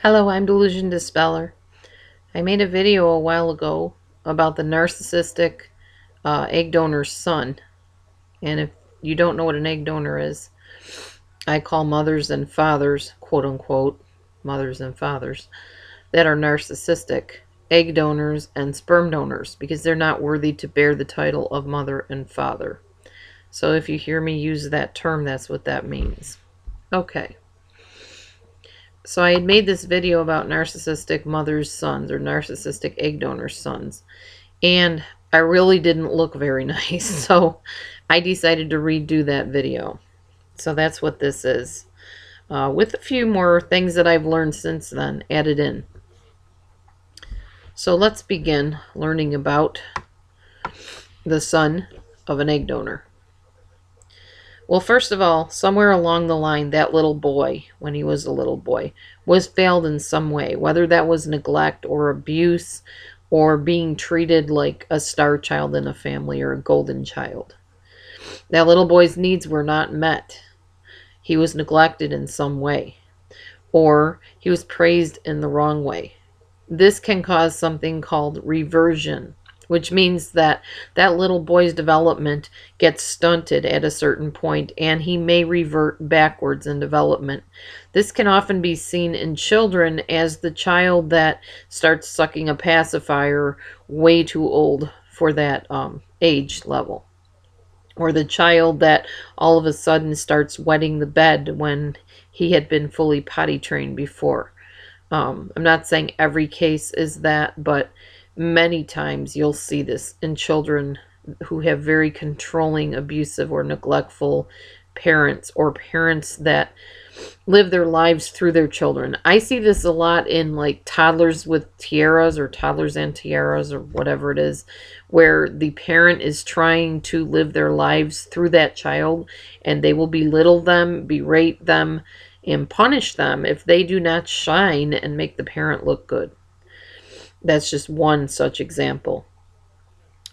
Hello, I'm DelusionDispeller. I made a video a while ago about the narcissistic egg donor's son. And if you don't know what an egg donor is, I call mothers and fathers, quote unquote, mothers and fathers, that are narcissistic egg donors and sperm donors because they're not worthy to bear the title of mother and father. So if you hear me use that term, that's what that means. Okay. So I had made this video about narcissistic mother's sons or narcissistic egg donor sons, and I really didn't look very nice, so I decided to redo that video. So that's what this is, with a few more things that I've learned since then added in. So let's begin learning about the son of an egg donor. Well, first of all, somewhere along the line, that little boy, when he was a little boy, was failed in some way, whether that was neglect or abuse or being treated like a star child in a family or a golden child. That little boy's needs were not met. He was neglected in some way, or he was praised in the wrong way. This can cause something called reversion, which means that that little boy's development gets stunted at a certain point and he may revert backwards in development. This can often be seen in children as the child that starts sucking a pacifier way too old for that age level, or the child that all of a sudden starts wetting the bed when he had been fully potty trained before. I'm not saying every case is that, but many times you'll see this in children who have very controlling, abusive, or neglectful parents, or parents that live their lives through their children. I see this a lot in like toddlers with tiaras, or toddlers and tiaras, or whatever it is, where the parent is trying to live their lives through that child, and they will belittle them, berate them, and punish them if they do not shine and make the parent look good. That's just one such example.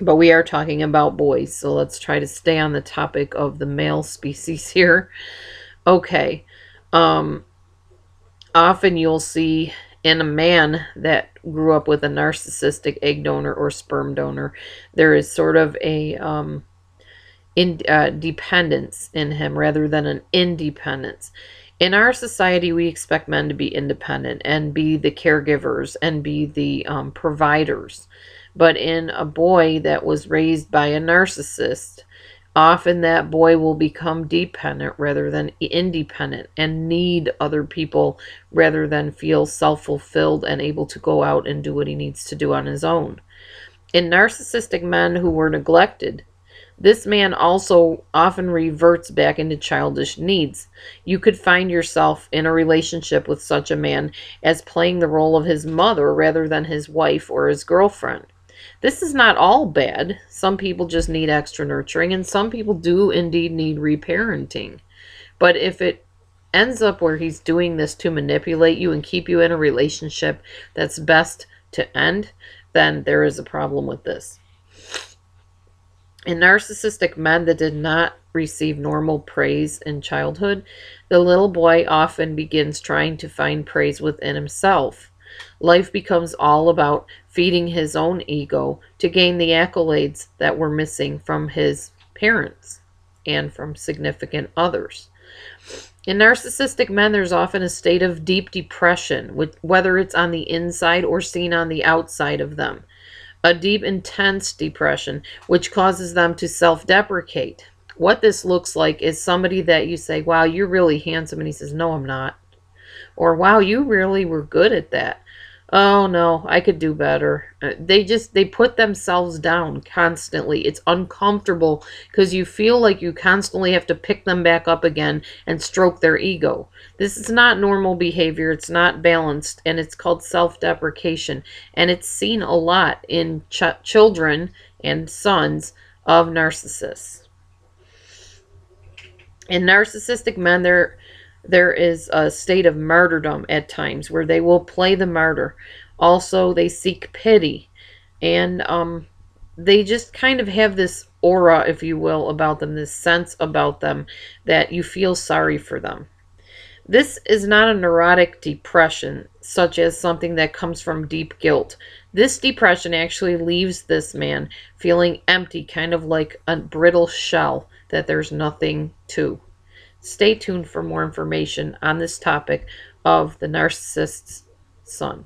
But we are talking about boys, so let's try to stay on the topic of the male species here. Okay. Often you'll see in a man that grew up with a narcissistic egg donor or sperm donor, there is sort of a dependence in him rather than an independence. In our society, we expect men to be independent and be the caregivers and be the providers. But in a boy that was raised by a narcissist, often that boy will become dependent rather than independent and need other people rather than feel self-fulfilled and able to go out and do what he needs to do on his own. In narcissistic men who were neglected, this man also often reverts back into childish needs. You could find yourself in a relationship with such a man as playing the role of his mother rather than his wife or his girlfriend. This is not all bad. Some people just need extra nurturing, and some people do indeed need reparenting. But if it ends up where he's doing this to manipulate you and keep you in a relationship that's best to end, then there is a problem with this. In narcissistic men that did not receive normal praise in childhood, the little boy often begins trying to find praise within himself. Life becomes all about feeding his own ego to gain the accolades that were missing from his parents and from significant others. In narcissistic men, there's often a state of deep depression, whether it's on the inside or seen on the outside of them. A deep, intense depression, which causes them to self-deprecate. What this looks like is somebody that you say, wow, you're really handsome, and he says, no, I'm not. Or, wow, you really were good at that. Oh, no, I could do better. They put themselves down constantly. It's uncomfortable because you feel like you constantly have to pick them back up again and stroke their ego. This is not normal behavior. It's not balanced, and it's called self-deprecation. And it's seen a lot in children and sons of narcissists. In narcissistic men, there is a state of martyrdom at times where they will play the martyr. Also, they seek pity. And they just kind of have this aura, if you will, about them, this sense about them that you feel sorry for them. This is not a neurotic depression, such as something that comes from deep guilt. This depression actually leaves this man feeling empty, kind of like a brittle shell that there's nothing to. Stay tuned for more information on this topic of the narcissist's son.